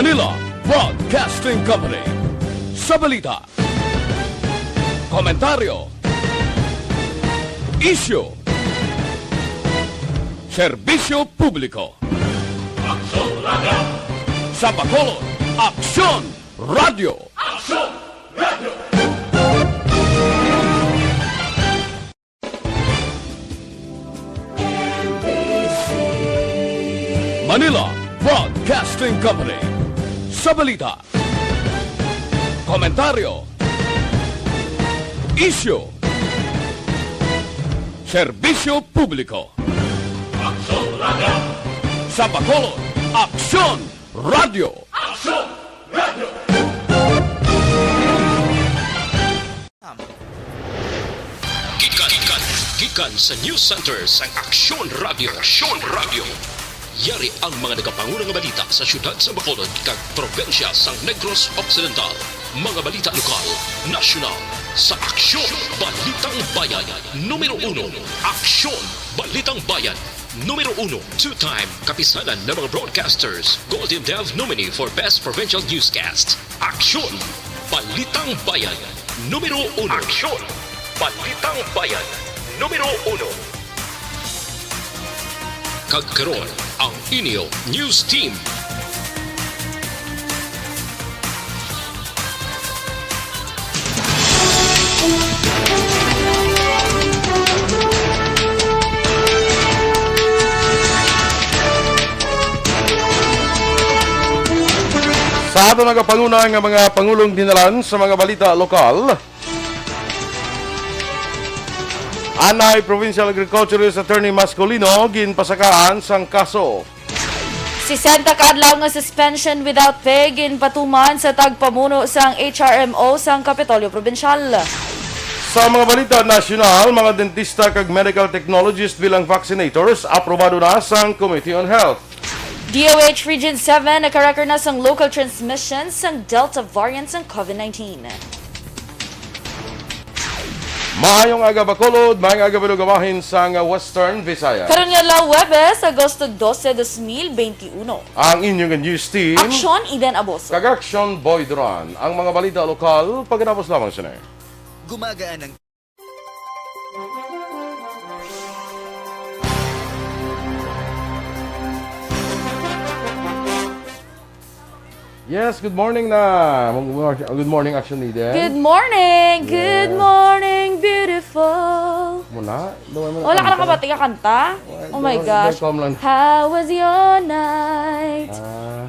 Manila Broadcasting Company. Sa balita, komentaryo, isyu, serbisyo publiko. Aksyon Radio! Sa Bacolod, Aksyon Radio! Aksyon Radio! Manila Broadcasting Company. Sa balita, komentaryo, isyu, serbisyo publiko. Aksyon Radio! Sa Bacolod, Aksyon Radio! Aksyon Radio! Gikan sa News Center sa Aksyon Radio. Aksyon Radio! Yari ang mga nagapanguna nga balita sa syudad sa Bacolod kag probensya sang Negros Occidental. Mga balita lokal, nasyonal, sa Aksyon Balitang Bayan. Numero 1, Aksyon Balitang Bayan. Numero 1, two-time kapisanan ng mga broadcasters. Golden Dev nominee for Best Provincial Newscast. Aksyon Balitang Bayan. Numero 1. Aksyon Balitang Bayan. Numero 1. Kagkaroon ang inyo News Team. Sa ato nagapanguna nga mga pangulong dinalan sa mga balita lokal, Anay Provincial Agriculturist Attorney Mascolino ginpasakaan sang kaso. 60 kaadlaw nga suspension without pay ginpatuman sa tagpamuno sang HRMO sang Kapitolyo Provincial. Sa mga balita nasyonal, mga dentista kag medical technologist bilang vaccinators aprobado na sang Committee on Health. DOH Region 7 nakarecord na sang local transmissions sang Delta variant sang COVID-19. Maayong aga Bacolod, maayong aga Binugawahin sang Western Visayas. Karon nga la Huwebes, Agosto 12, 2021. Ang inyong news team, Aksyon, Eden Aboso. kag Aksyon Boy Duran. Ang mga balita lokal, pagkatapos lamang siya. Gumagaan ang Yes, good morning na. Good morning, Action Leader. Good morning! Good morning, beautiful! Muna? Wala ka nakabati ka kanta? Oh my gosh. How was your night?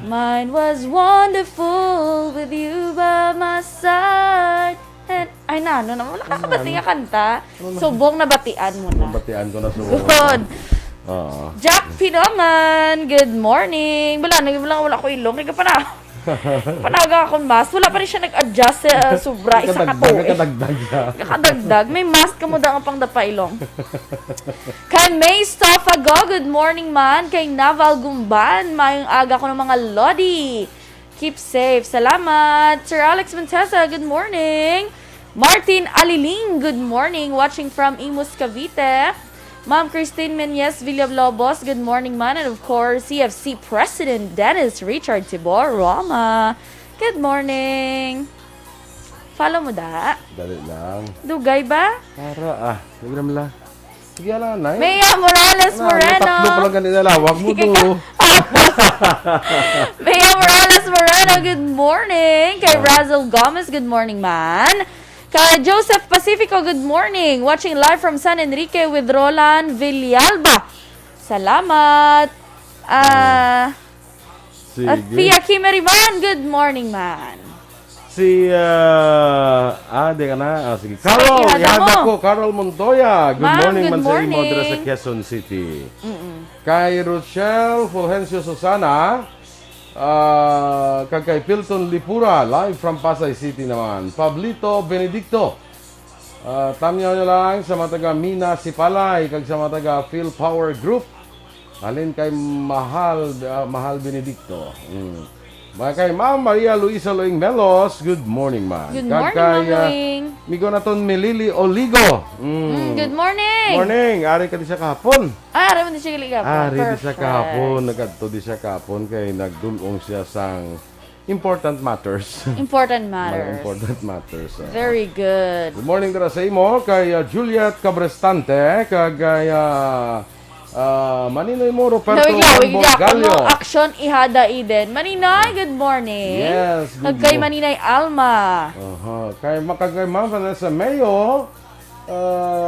Mine was wonderful with you by my side. And, ay na, ano naman, wala ka nakabati ka kanta? Subong na batian mo na. Batian ko na subong. Good. Jack Pinoman, good morning. Wala ko ilong. Hindi ka pa na. Panaga akong mask. Wala pa rin siya nag-adjust sa sobra. Isa ka to eh. Kakadagdag. May mask ka mo da ang pang dapailong. Kay May Stoffago, good morning man. Kay Naval Gumban, mayong aga ko ng mga lodi. Keep safe. Salamat. Sir Alex Montesa, good morning. Martin Aliling, good morning. Watching from Imus, Cavite. Ma'am Christine Menyes Villalobos, good morning man. And of course, CFC President Dennis Richard Tibor Roma. Good morning. Follow mo da? Dali lang. Dugay ba? Para sige naman lang. Sige lang, Nay. Maya Morales Moreno. Tatlo pa lang ganito lang. Huwag mo to. Maya Morales Moreno, good morning. Kay Razel Gomez, good morning man. Kay Joseph Pacifico, good morning. Watching live from San Enrique with Roland Villalba. Salamat. At Pia Kimeriman, good morning man. Si, di ka na. Sige. Carol, ihanda ko. Carol Montoya. Good morning, man sa imo dira sa Quezon City. Kay Rochelle Fulgencio Susana. Kay Pilton Lipura, live from Pasay City naman. Pablito Benedicto. Tamyaw nyo lang sa mga taga Mina Sipalay, kag sa mga taga Phil Power Group. Halin kay Mahal Benedicto. Kay Ma'am Maria Luisa Loing Melos, good morning, ma'am. Good morning, Ma'am Loing. Migo naton Melili Oligo. Good morning. Morning. Ari ka di sa kahapon. Ari man di siya kahapon. Ari di sa kahapon. Nagkadto di siya kahapon kay nagdulong siya sang important matters. Important Mga matters. important matters. Very good. Good morning dira sa imo kay Juliet Cabrestante kagay Maninoy mo Roberto Wigla. Gallo. Aksyon ihada Eden. Maninay, good morning. Yes, good Kay morning. Maninay Alma. Kay makagay Ma'am Vanessa Mayo.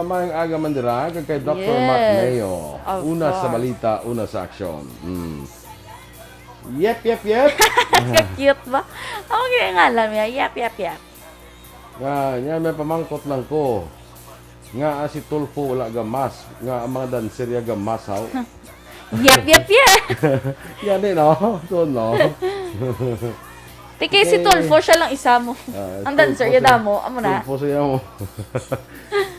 Maayong aga man dira kay Dr. Yes, Mark Mayo. of Una sa course. balita, una sa aksyon. Yep. Cute ba? Okay nga alam niya. Yap. Nga may pamangkot lang ko. Nga si Tulfo wala gamas. Nga ang mga danserya gamas haw. Yap. Yan din no. So no. Tiki si Tulfo, siya lang isa mo. Ang dancer, yada mo. Amo na. Tulfo siya mo.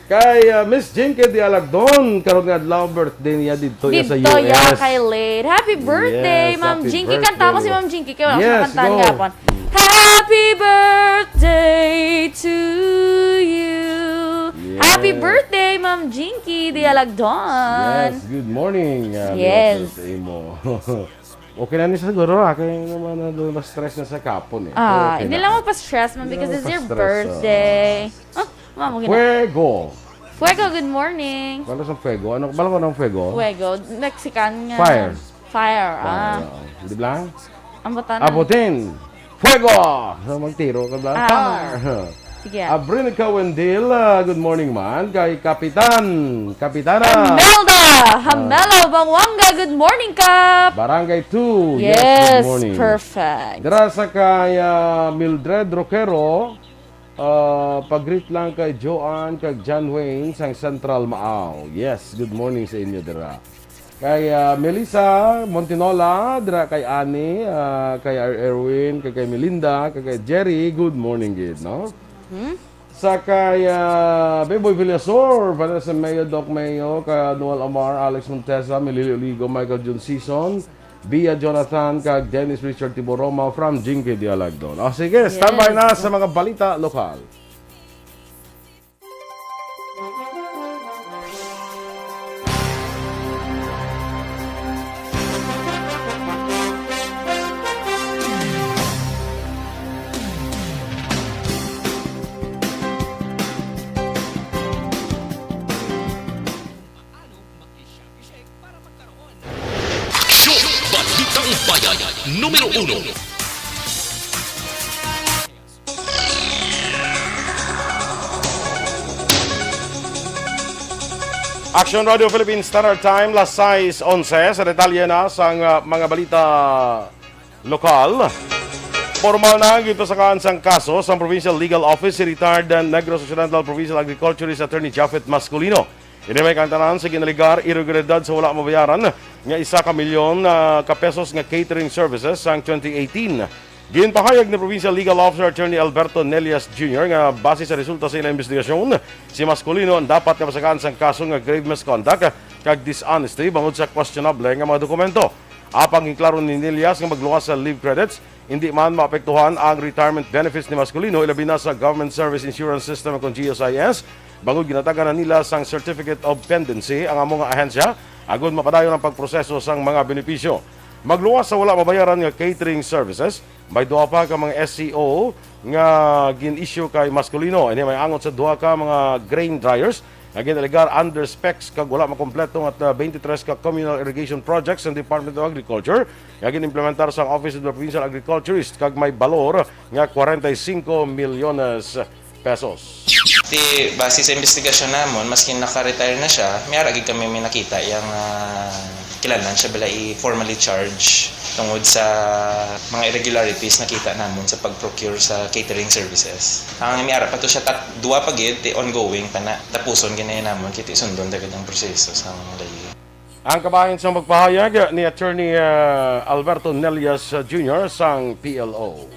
Kay Miss Jinky di Alagdon, karon nga adlaw birthday niya dito sa Dito US. ya kay Late. Happy birthday, Yes, Ma'am happy Jinky. birthday. Kanta mo si Ma'am Jinky. Kaya wala Yes, yes, kantahan go. gapon. Happy birthday to you. Yes. Happy birthday, Ma'am Jinky di Alagdon. Yes, good morning. Yes. Sa imo. Okay na ni siguro kaya naman na stress na sa kapon eh. Ah, Okay hindi na. lang pa-stress, Ma'am, because Hindi it's lang your pa-stress, birthday. Ma'am, okay na. Fuego. Fuego, good morning. Wala sa fuego. Ano bala ko ng fuego? Fuego, Mexican nga. Fire. Fire, Hindi ba? Ang batan. Abutin. Fuego! So, magtiro ka ba? Ah. Fire! Sige. Abrinica Wendil, good morning man. Kay Kapitana. Hamelo, Bangwanga, good morning, Kap. Barangay 2. Yes, good morning. perfect. Dira sa kay Mildred Roquero, pag-greet lang kay Joanne, kay John Wayne, sang Central Maaw. Yes, good morning sa inyo dira. Kay Melissa Montinola, dira kay Ani, kay Erwin, kay Melinda, kay Jerry, good morning gid, no? Sa kay Beboy Villasor, para sa Mayo Doc Mayo, kay Noel Amar, Alex Montesa, Melilio Ligo, Michael John Season, Bia Jonathan, kag Dennis Richard Tiboroma from Jinky Dialagdon. Sige, standby na sa mga balita lokal. Aksyon! Balitang Bayan, Numero 1. Action Radio Philippines Standard Time, las 6:11 sa detalye na sa mga balita lokal. Formal na gito sa kaansang kaso sa Provincial Legal Office si retired Negros Occidental Provincial Agriculturist Attorney Japheth Masculino. Ini may kantanan sa ginaligar irregularidad sa wala mabayaran nga 1 milyon ka pesos nga catering services sang 2018. Ginpahayag ni Provincial Legal Officer Attorney Alberto Nelias Jr. nga base sa resulta sa ilang investigasyon, si Masculino ang dapat nga masakaan sa kaso nga grave misconduct kag dishonesty bangod sa questionable nga mga dokumento. Apang giklaro ni Nelias nga magluwas sa leave credits, hindi man maapektuhan ang retirement benefits ni Masculino ilabi na sa Government Service Insurance System kung GSIS. Bangod ginatagan na nila sang Certificate of Pendency ang among ahensya agud mapadayon ang pagproseso sang mga benepisyo. Magluwas sa wala mabayaran nga catering services, may duha pa ka mga SCO nga gin-issue kay Masculino. Ini may angot sa duha ka mga grain dryers nga ginaligar under specs kag wala makompleto at 23 ka communal irrigation projects ng Department of Agriculture nga ginimplementar sa Office of the Provincial Agriculturist kag may balor nga 45 milyones pesos. Di base sa investigasyon namon, maski naka-retire na siya, may aragig kami may nakita yung kilalan siya bala i-formally charge tungod sa mga irregularities nakita namon sa pag-procure sa catering services. Ang may ara pa to siya duwa pagid ti ongoing pa na tapuson ginay namon kiti sundon dagad ang proseso sa mga layi. Ang kabahin sa magpahayag ni Attorney Alberto Nelias Jr. sang PLO.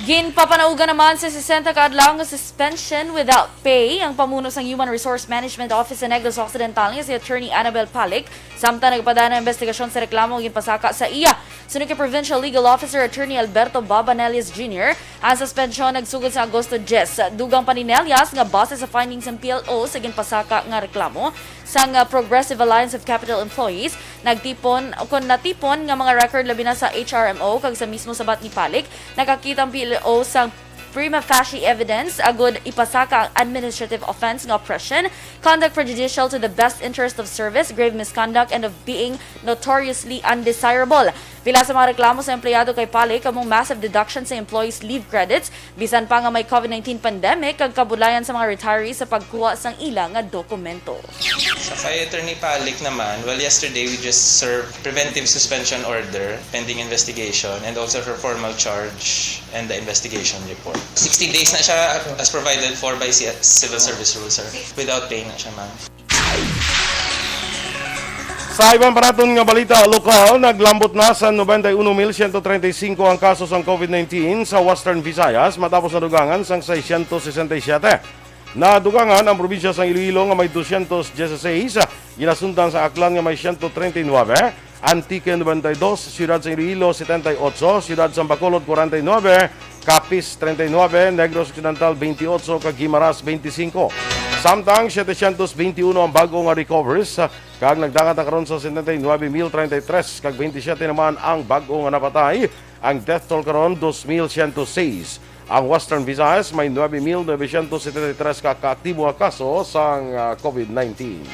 Ginpapanaugan naman sa 60 kaadlaw nga suspension without pay ang pamuno sang Human Resource Management Office sa Negros Occidental nga si Attorney Annabel Palik samtang nagpadana ng investigasyon sa reklamo ginpasaka sa iya Sunod kay Provincial Legal Officer Attorney Alberto Babanelias Jr., ang suspensyon nagsugod sa Agosto 10. Dugang paninelyas nga base sa findings ng PLO sa ginpasaka nga reklamo sang Progressive Alliance of Capital Employees, natipon nga mga record labi na sa HRMO kag sa mismo sabat ni Palik, nakakita ang PLO sang prima facie evidence agud ipasaka ang administrative offense nga oppression, conduct prejudicial to the best interest of service, grave misconduct, and of being notoriously undesirable. Pila sa mga reklamo sa empleyado kay Palik kamong massive deduction sa employees' leave credits, bisan pa nga may COVID-19 pandemic, kag kabulayan sa mga retirees sa pagkuha sang ilang nga dokumento. Sa kay Attorney Palik naman, well, yesterday we just served preventive suspension order pending investigation and also for formal charge and the investigation report. 60 days na siya as provided for by Civil Service Rules, sir. Without pay na siya, ma'am. Sa ibang paraton nga balita lokal, naglambot na sa 91,135 ang kasos ng COVID-19 sa Western Visayas matapos nadugangan sang 667. Nadugangan ang probinsya sa Iloilo nga may 216, ginasundan sa Aklan nga may 139, Antique 92, Siyudad sa Iloilo 78, Siyudad sa Bacolod 49, Capiz 39, Negros Occidental 28, kag Guimaras 25. Samtang 721 ang bago nga recovers, kag nagdangat na karon sa 79,033, kag 27 naman ang bago nga napatay. Ang death toll karon 2,106. Ang Western Visayas may 9,973 ka-aktibo nga kaso sang COVID-19.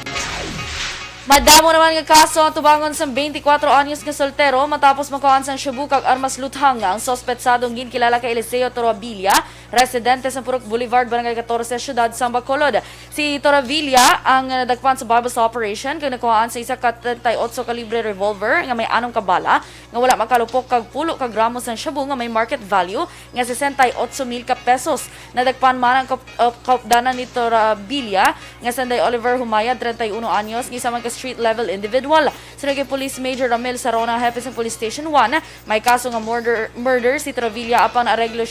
Madamo naman nga kaso ang tubangon sa 24 anyos nga soltero matapos makuhaan sang Cebu kag armas luthang ang sospetsadong ginkilala kay Eliseo Torabilia, residente sa Purok Boulevard, Barangay 14, Siyudad sa Bacolod. Si Torabilia ang nadagpan sa Barbas operation kag nakuhaan sa isa ka 38 kalibre revolver nga may 6 ka bala nga wala makalupok kag pulo ka gramos ng shabu nga may market value nga 68,000 ka pesos. Nadagpan man ang kaupdanan ni Torabilia nga Sanday Oliver Humayad, 31 anyos, nga isa man street level individual. Sunod kay Police Major Ramil Sarona, hepe sa Police Station 1, may kaso nga murder si Travilla apan areglo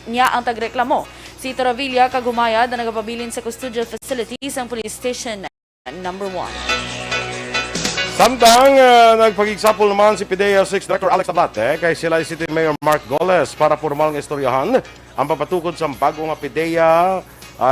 niya ang tagreklamo. Si Travilla kagumayad na nagapabilin sa custodial facilities ang Police Station number 1. Samtang nagpagigsapol naman si PDEA 6 Director Alex Tablate kay Silay City Mayor Mark Goles para formal nga istoryahan ang papatukod sa bago nga PDEA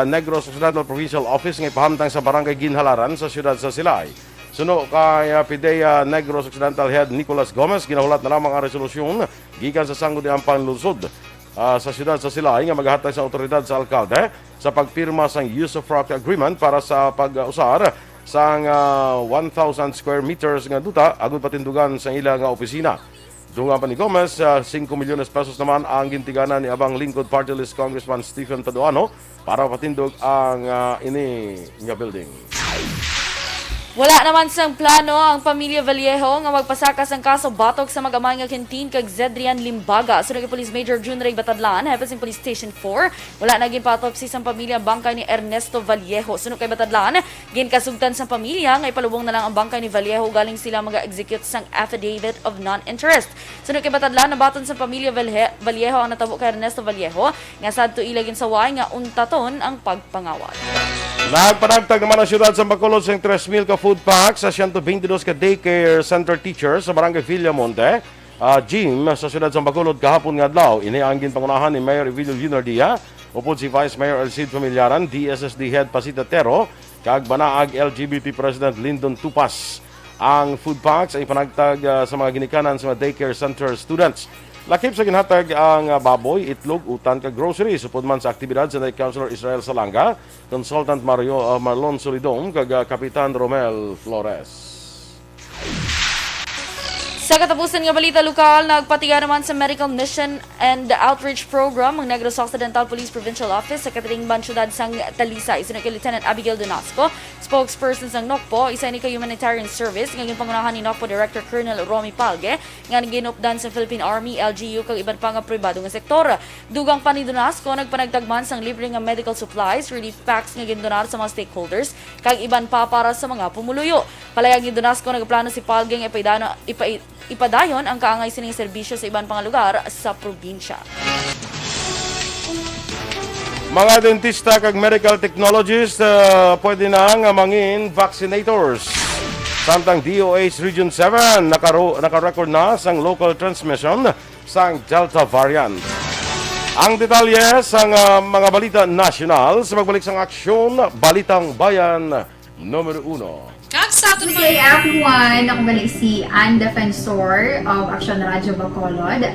Negros Occidental Provincial Office nga ipahamtang sa Barangay Ginhalaran sa siyudad sa Silay. Suno kay PDEA Negros Occidental Head Nicolas Gomez, ginahulat na lamang ang resolusyon gikan sa sangguniang panlusod sa siyudad sa Silay nga maghatag sa otoridad sa alkalde sa pagpirma sang use of rock agreement para sa pag-usar sang 1,000 square meters nga duta agud patindugan sa ila nga opisina. Dungan pa ni Gomez, 5 milyones pesos naman ang gintiganan ni abang lingkod party list Congressman Stephen Paduano para patindog ang ini nga building. Wala naman sang plano ang pamilya Vallejo nga magpasakas ang kaso batok sa mag-amay nga Quintin kag Zedrian Limbaga. Sunod kay Police Major June Ray Batadlan, hepe sa Police Station 4, wala na ginpatopsi sang pamilya bangkay ni Ernesto Vallejo. Sunod kay Batadlan, ginkasugtan sang pamilya nga ipalubong na lang ang bangkay ni Vallejo galing sila mag-execute sang affidavit of non-interest. Sunod kay Batadlan, nabaton sa pamilya Vallejo ang natabo kay Ernesto Vallejo nga sadto ilagin sa way nga untaton ang pagpangawat. Nagpanagtag naman ang siyudad sa Bacolod sa 3,000 ka food packs sa 122 ka daycare center teachers sa Barangay Villamonte. Gym sa siyudad sa Bacolod kahapon nga adlaw. Ini ang ginpangunahan ni Mayor Evilio Junior Dia, upod si Vice Mayor Elcid Familiaran, DSSD Head Pasita Tero, kag banaag LGBT President Lyndon Tupas. Ang food packs ay panagtag sa mga ginikanan sa mga daycare center students. Lakip sa ginhatag ang baboy, itlog, utan kag groceries upod man sa aktibidad sa Councilor Israel Salanga, Consultant Marlon Solidom kag Kapitan Romel Flores. Sa katapusan nga balita lokal, nagpatiga naman sa Medical Mission and Outreach Program ang Negros Occidental Police Provincial Office sa Katiringban Siyudad sang Talisay. Isunod kay Lieutenant Abigail Donasco, spokesperson sang NOCPO, isa ni kay Humanitarian Service, ngayon pangunahan ni NOCPO Director Colonel Romy Palge, nga ginupdan sa Philippine Army, LGU, kag iban pa nga pribado nga sektor. Dugang pa ni Donasco, nagpanagtagman sang libre nga medical supplies, relief packs nga gindonar sa mga stakeholders, kag iban pa para sa mga pumuluyo. Palayag ni Donasco, nagplano si Palge nga ipadayon ang kaangay sining serbisyo sa ibang pang lugar sa probinsya. Mga dentista kag medical technologists pwede na nga mangin vaccinators. Samtang DOH Region 7 naka-record na sang local transmission sang Delta variant. Ang detalye sang mga balita national sa magbalik sang aksyon, Balitang Bayan, numero 1. Good day everyone! Ako balik si Ann Defensor of Aksyon Radio Bacolod.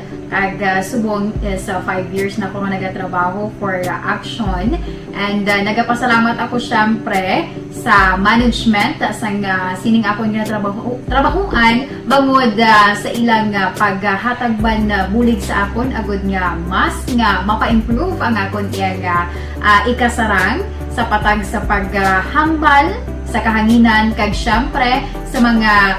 Subong sa 5 years na ako nga nagatrabaho for Aksyon. And nagapasalamat ako syempre sa management sang sining ako nga trabahuan bangod sa ilang paghatagban bulig sa akon agud nga mas nga mapa-improve ang akon iyang ikasarang sa patag sa paghambal sa kahanginan kag syempre sa mga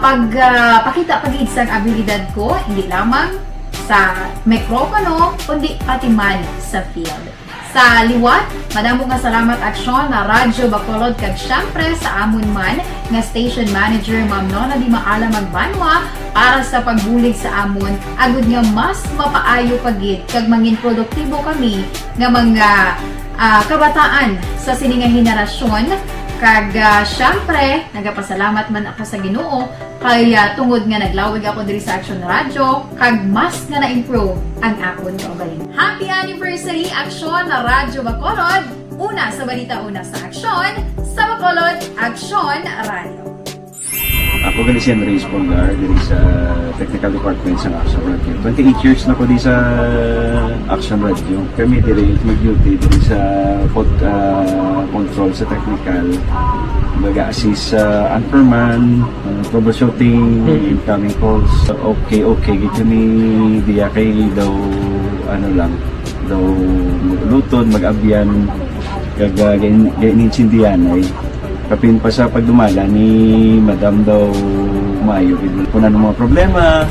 pagpakita pagid sang abilidad ko hindi lamang sa mikropono kundi pati man sa field. Sa liwat, madamo nga salamat Aksyon na Radyo Bacolod kag syempre sa amon man nga station manager Ma'am Nona Di Maala Magbanwa para sa pagbulig sa amon agud nga mas mapaayo pagid kag mangin produktibo kami nga mga kabataan sa sining nga henerasyon. Kag syempre, nagapasalamat man ako sa Ginoo kay tungod nga naglawig ako diri sa Aksyon Radio kag mas nga na-improve ang akon kaugalingon. Happy anniversary Aksyon na Radyo Bacolod! Una sa balita, una sa Aksyon, sa Bacolod, Aksyon Radio. Ako gali si Andres Polgar diri sa Technical Department sa Aksyon Radio. 28 years na ko di sa Aksyon Radio. Kami diri mag-duty diri sa control sa technical. Mag-assist sa anchorman, troubleshooting, incoming calls. Okay, gito ni diya kay daw daw lutod, mag-abyan, ganinsindihan ay kapin pa sa pagdumala ni Madam daw Mayo kung ano mga problema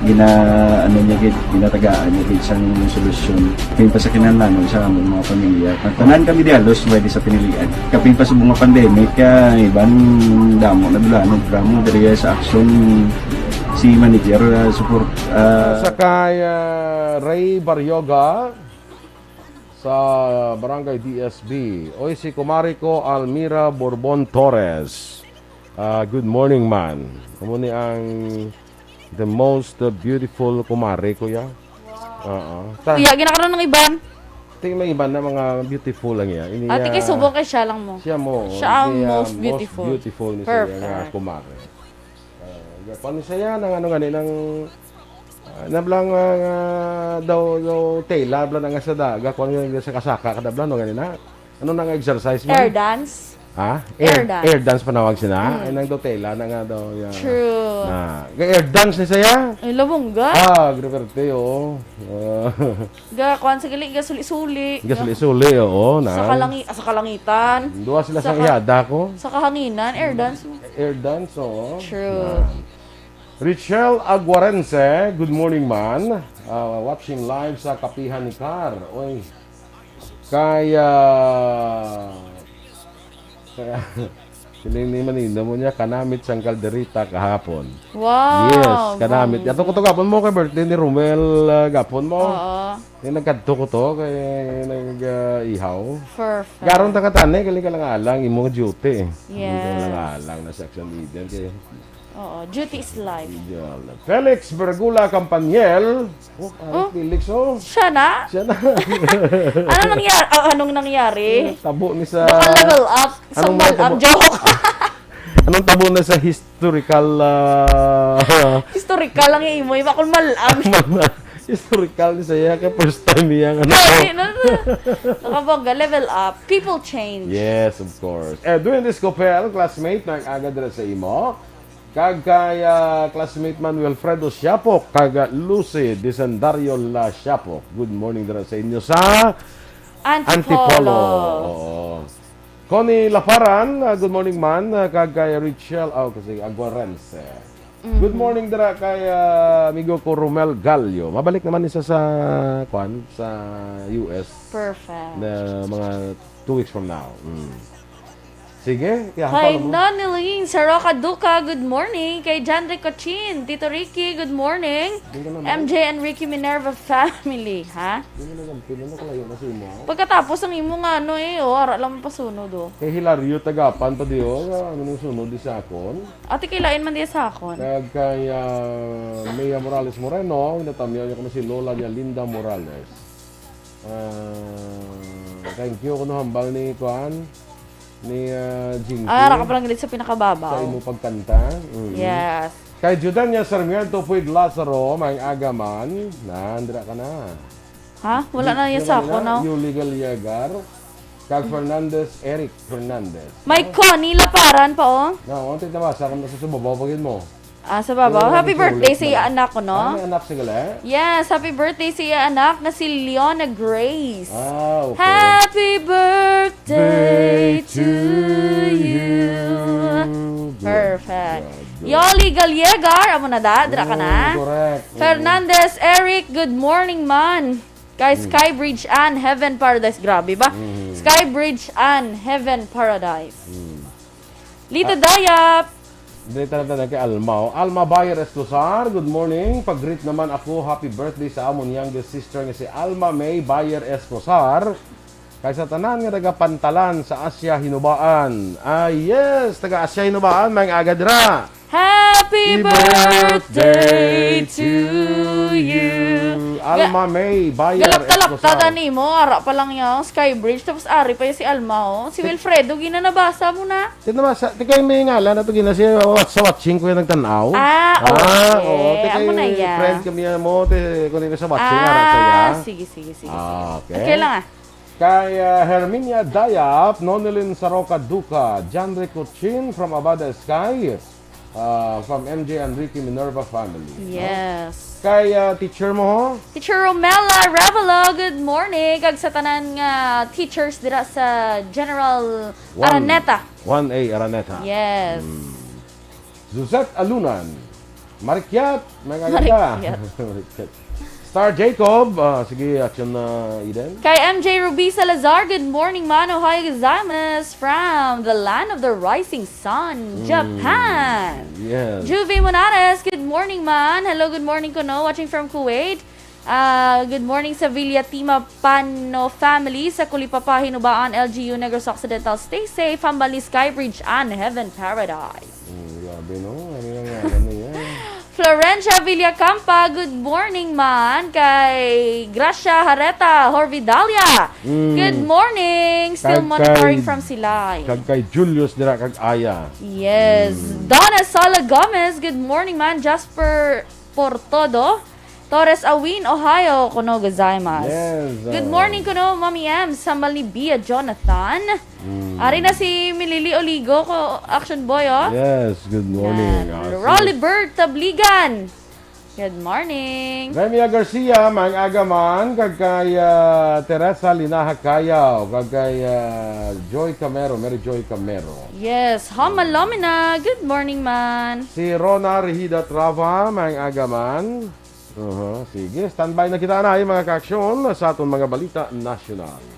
ginatagaan niya isang solusyon kapin pa sa kinahanglan sa among mga pamilya tanan kami dialos pwede sa pinilian kapin pa sa mga pandemic ibang damo na dulanog drama diri sa Aksyon si manager support Sa kay Ray Baryoga sa Barangay DSB. Oy, si Kumarico Almira Bourbon Torres. Good morning, man. Kamo ni ang the most beautiful kumari ko ya. Kuya, ginakaroon ng iban. Tingnan may iba na mga beautiful lang ya. Ini Ate kay subong kay siya lang mo. siya mo. Siya ang Ini, most beautiful. Most beautiful ni Perfect. siya nga kumari. Paano siya nang ano gani nang nablang daw tela blan nga sa daga kun nga sa kasaka kada blan no ganina ano nang exercise mo Air dance. Air dance panawag sina ay nang daw tela na nga daw ya True. air dance ni saya Ay, labongga. graberte oh Ga, kuhan sa gali, ga suli-suli. gasuli-suli oo na Sa kalangitan. duwa sila sa Saka- iyada ko Sa kahanginan, air dance. air dance oo True. Richelle Aguarense, good morning man. Watching live sa Kapihan ni Car. Oy. Kaya Siling manina mo niya kanamit sang kalderita kahapon. Wow. Yes, kanamit. Ato ko to gapon mo kay birthday ni Romel gapon mo. Oo. Nagkadto ko to kay nag-ihaw. Perfect. Garon ta katane kali ka lang alang imong duty. Yes. Hindi ka lang alang na section leader kay Oo. Duty is life. Felix Bergula Campaniel. Felix, Siya na? Siya na. Anong nangyari? Tabo ni sa... Baka level up. Anong Sambal up. tabo? Joke. Anong tabo na sa historical... Historical lang yung imo. Iba kung malam. historical ni saya kay first time yang ano. Nakabongga. Level up. People change. Yes, of course. Edwin Escopel, classmate ng agad sa imo. Kag kaya classmate Manuel Fredo Siapok, kag Lucy Disendario La Siapok. Good morning dira sa inyo sa Antipolo. Oo. Connie Laparan, good morning man. Kag kay Richelle, kasi Aguarense. Good morning dira kay amigo ko Romel Gallo. Mabalik naman isa sa US. Perfect. Na mga 2 weeks from now. Sige, Kay ihapal mo. Noniling sa Rocaduca, good morning. Kay John Ricochin, Tito Ricky, good morning. MJ and Ricky Minerva family, ha? Hindi mo nagampin, ano kalayo na si mo? Pagkatapos ang imo nga ano ara lang pasunod Kay Hilario tagapan pa di ano nung sunod di sa akon. Ate kilain man diya sa akon. Kag kay Mia Morales Moreno, natamyo niya kami si Lola niya Linda Morales. Thank you kuno hambal ni Kuan ni Jinky. Ara ka pa lang sa Sa pinakababaw. imong pagkanta. Yes. Kay Judania Sarmiento Puig Lazaro, may agaman, nandra ka na. Ha? Wala na niya sa ako, no? Yung legal yagar. Kag Fernandez, Eric Fernandez. May Connie Laparan pa, oh. No, unti tabasa kung nasa subabaw pagin mo. Sa babaw. Happy birthday sa iya anak ko, no? May anak sigala? Yes, happy birthday sa iya anak na si Leona Grace. Okay. Happy birthday to you. Perfect. Yoli Gallegar, amo na dra ka na. Correct. Fernandez Eric, good morning man. Kay Skybridge and Heaven Paradise. Grabe ba? Skybridge and Heaven Paradise. Lito Dayap. Dito na kay Alma. Alma Bayer Escosar, good morning. Pag-greet naman ako, happy birthday sa amon youngest sister nga si Alma May Bayer Escosar. Kay sa tanan nga taga Pantalan sa Asya Hinubaan. Yes, taga Asya Hinubaan, may agadra. Happy birthday to you. Alma May Bayer Galap-talap ni mo, ara pa lang yung Skybridge, tapos ari pa yung si Alma, oh. Si Wilfredo, ginanabasa mo na. Tino ba sa tikay may ngalan na to ginasi sa watching ko yung nagtanaw. Okay. Oo, tikay Amo na yan. friend kami mo te kunin sa watching ara saya. Sige. Okay. Okay lang Kay Herminia Dayap, Nonilin Saroca Duca, John Ricochin from Abada Sky, from MJ and Ricky Minerva family. Yes. Kay teacher mo ho? Teacher Romela Revelo, good morning. Kag sa tanan nga teachers dira sa General Araneta. 1A Araneta. Yes. Suzette Alunan, Marikyat, may kaganda. Marikyat. Star Jacob, sige, action na Eden. Kay MJ Ruby Salazar, good morning, man. Ohio gozaimasu from the land of the rising sun, Japan. Yes. Juve Monares, good morning, man. Hello, good morning, Kuno, watching from Kuwait. Good morning sa Villatima Pano family sa Kulipapa, Hinubaan, LGU, Negros Occidental. Stay safe, Hambali, Skybridge, and Heaven Paradise. Grabe no, ano yung ngalan na yan? Florencia Villacampa, good morning, man. Kay Gracia Hareta, Horvidalia. Good morning. Still monitoring from Silay. Kag kay Julius dira kag Aya. Yes. Donna Sala Gomez, good morning, man. Jasper Portodo, Torres Awin, Ohio, Kuno gozaimasu. Yes. Good morning, Kuno, Mami M. Sambal ni Bia Jonathan. Ari na si Milili Oligo, ko Action Boy, oh. Yes, good morning. Rolly Bird Tabligan. Good morning. Remia Garcia, mang agaman, kag kay Teresa Linaha Kayaw, kag kay Joy Camero, Mary Joy Camero. Yes, Hamalomina. Good morning, man. Si Rona Rehida Trava, mang agaman. Sige, standby na kita na mga ka-aksyon sa atong mga balita nasyonal.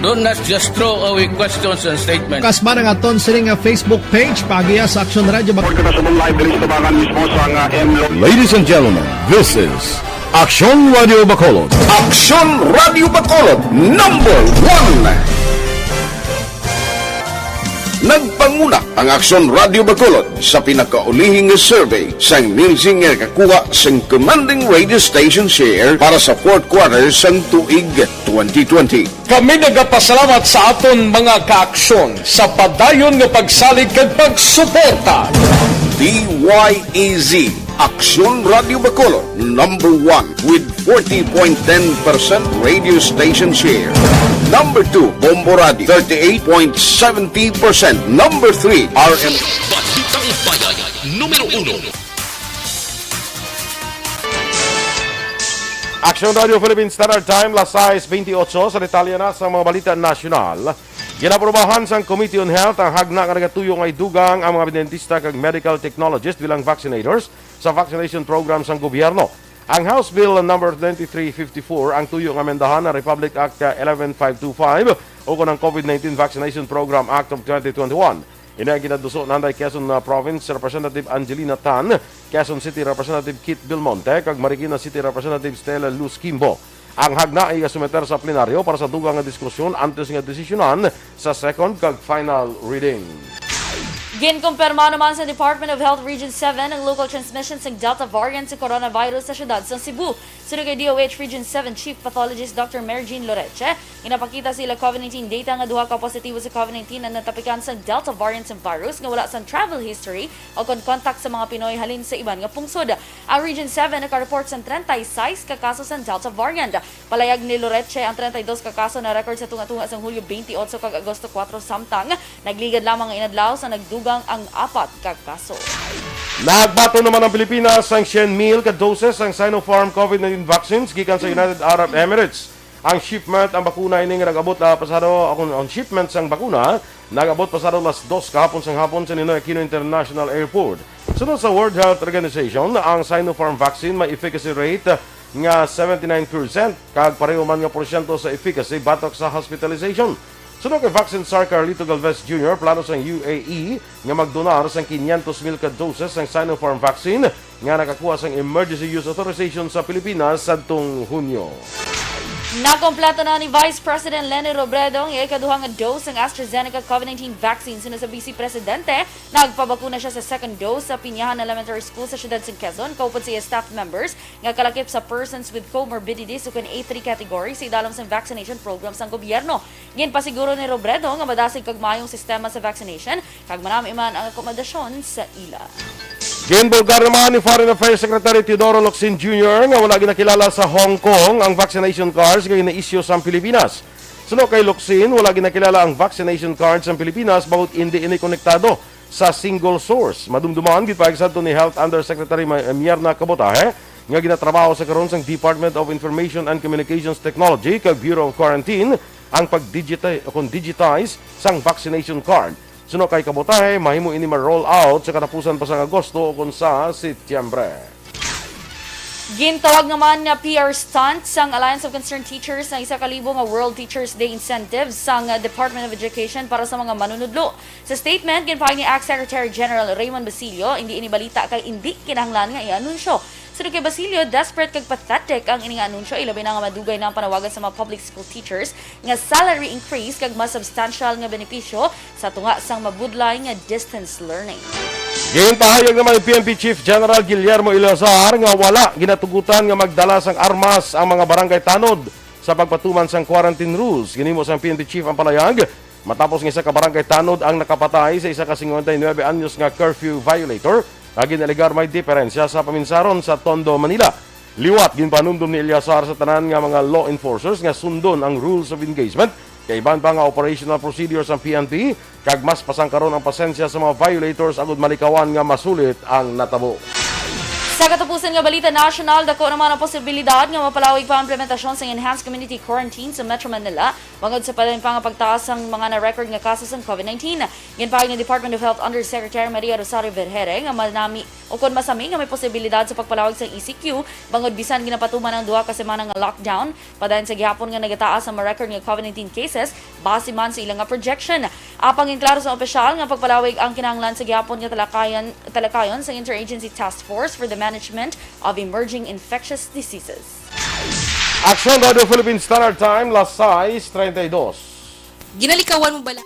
Do not just throw away questions and statements. Kasma ng aton sining nga Facebook page pagiya sa Aksyon Radio. Ladies and gentlemen, this is Aksyon Radio Bacolod. Aksyon Radio Bacolod, #1. Nagpanguna ang Aksyon Radio Bacolod sa pinakaulihing survey sang Nielsen nga kakuha sang commanding radio station share para sa fourth quarter sang tuig 2020. Kami nagapasalamat sa aton mga kaaksyon sa padayon nga pagsalig kag pagsuporta. DYEZ Aksyon Radio Bacolod, number 1 with 40.10% radio station share. Number 2, Bombo Radio, 38.70%. Number 3, RM. Balitang Bayan, numero 1. Aksyon Radio Philippine Standard Time, las 6:28 sa detalye na sa mga balita nasyonal. Ginaprobahan sang Committee on Health ang hagna nga nagatuyo nga idugang ang mga dentista kag medical technologists bilang vaccinators sa vaccination program sang gobyerno. Ang House Bill number 2354 ang tuyo nga amendahan na Republic Act 11525 o ng COVID-19 Vaccination Program Act of 2021. Ina ginaduso nanday Quezon Province Representative Angelina Tan, Quezon City Representative Kit Belmonte kag Marikina City Representative Stella Luz Kimbo. Ang hagna ay isumeter sa plenaryo para sa dugang nga diskusyon antes nga desisyonan sa second kag final reading. Ginkumpirma naman sa Department of Health Region 7 ang local transmission ng Delta variant sa coronavirus sa syudad sa Cebu. Sunod kay DOH Region 7 Chief Pathologist Dr. Mary Jean Loreche, inapakita sila COVID-19 data nga duha ka positibo sa COVID-19 na natapikan sa Delta variant sa virus nga wala sa travel history o contact sa mga Pinoy halin sa iban nga pungsod. Ang Region 7 naka-report sa 36 ka kaso sa Delta variant. Palayag ni Loreche ang 32 ka kaso na record sa tunga-tunga sa Hulyo 28 kag Agosto 4 samtang nagligad lamang ang inadlaw sa nagdugang ang 4 ka kaso. Nagbato naman ang Pilipinas ang 100,000 ka doses ang Sinopharm COVID-19 vaccines gikan sa United Arab Emirates. Ang shipment ang bakuna ini nga nag-abot pasado ang shipment sang bakuna nag-abot pasado las 2 kahapon sang hapon sa Ninoy Aquino International Airport. Sunod sa World Health Organization, ang Sinopharm vaccine may efficacy rate nga 79% kag pareho man nga porsyento sa efficacy batok sa hospitalization. Sunod kay Vaccine Tsar Carlito Galvez Jr., plano sa UAE nga magdonar sang 500,000 ka doses ng Sinopharm vaccine nga nakakuha sang emergency use authorization sa Pilipinas sadtong Hunyo. Nakompleto na ni Vice President Leni Robredo ang ikaduhang dose ng AstraZeneca COVID-19 vaccine. Sunod sa Vice Presidente, nagpabakuna siya sa second dose sa Pinyahan Elementary School sa siyudad sa Quezon. Kaupod siya staff members nga kalakip sa persons with comorbidities o A3 category sa idalom sa vaccination program sa gobyerno. Ngayon pasiguro ni Robredo nga madasig kag mayong sistema sa vaccination kag manami man ang akomodasyon sa ila. Ginbulgar naman ni Foreign Affairs Secretary Teodoro Locsin Jr. nga wala ginakilala sa Hong Kong ang vaccination cards nga ina-issue sa Pilipinas. Sunod kay Locsin, wala ginakilala ang vaccination cards sa Pilipinas bawat hindi ini konektado sa single source. Madumduman gid sadto ni Health Undersecretary Mierna Cabotaje nga ginatrabaho sa karon sang Department of Information and Communications Technology kag Bureau of Quarantine ang pag-digitize sang vaccination card. Sunod kay Kabotahe, mahimo ini ma-roll out sa katapusan pa sa Agosto o kung sa Setyembre. Gintawag naman nga PR stunt sang Alliance of Concerned Teachers ng 1,000 nga World Teachers Day incentives sang Department of Education para sa mga manunudlo. Sa statement, ginpahayag ni ACT Secretary General Raymond Basilio, hindi inibalita kay hindi kinahanglan nga i-anunsyo. Sunod kay Basilio, desperate kag pathetic ang ining anunsyo, ilabi na nga madugay na ang panawagan sa mga public school teachers nga salary increase kag mas substantial nga benepisyo sa tunga sang mabudlay nga distance learning. Ginpahayag naman ni PNP Chief General Guillermo Ilazar nga wala ginatugutan nga magdala sang armas ang mga barangay tanod sa pagpatuman sang quarantine rules. Ginimo sang PNP Chief ang palayag matapos nga isa ka barangay tanod ang nakapatay sa isa ka 59 anyos nga curfew violator. Agin alegar may diferensya sa paminsaron sa Tondo, Manila. Liwat ginpanumdum ni Eliasar sa tanan nga mga law enforcers nga sundon ang rules of engagement kay iban pa nga operational procedures ang PNP kag mas pasangkaron ang pasensya sa mga violators agud malikawan nga masulit ang natabo. Sa katapusan nga balita national, dako naman ang posibilidad nga mapalawig pa ang implementasyon sa enhanced community quarantine sa Metro Manila bangod sa palin pa nga pagtaas ng mga na-record nga kasos ng COVID-19. Ginpahayag ng Department of Health Undersecretary Maria Rosario Vergere nga manami o kon masami nga may posibilidad sa pagpalawig sa ECQ bangod bisan ginapatuman ang 2 ka semana nga lockdown padayon sa gihapon nga nagataas ang ma-record nga COVID-19 cases base man sa ilang nga projection. Apang inklaro sa opisyal nga pagpalawig ang kinahanglan sa gihapon nga talakayon sa Interagency Task Force for the Management of Emerging Infectious Diseases. Aksyon Radio Philippine Standard Time, las 6:32. Ginalikawan mo bala?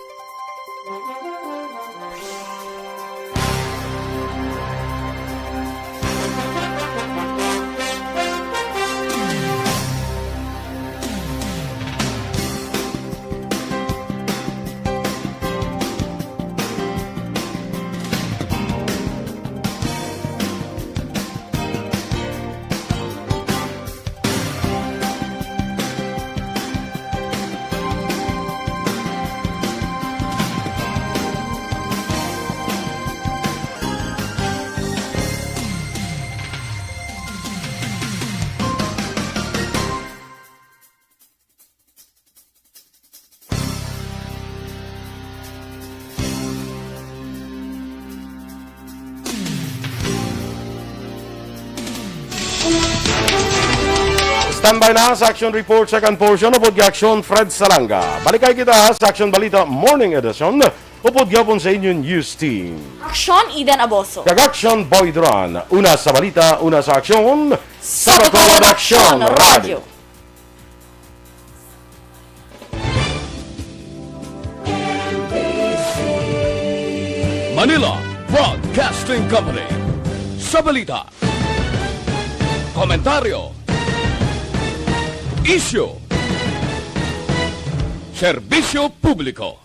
Standby na sa Action Report second portion upod Aksyon Fred Salanga. Balikay kita sa Action Balita Morning Edition upod gyapon sa inyong news team. Aksyon, Eden Aboso. Aksyon Boy Duran. Una sa balita, una sa aksyon. Sa Bacolod Aksyon Radio. Manila Broadcasting Company. Sa balita, komentaryo, isyu, serbisyo publiko.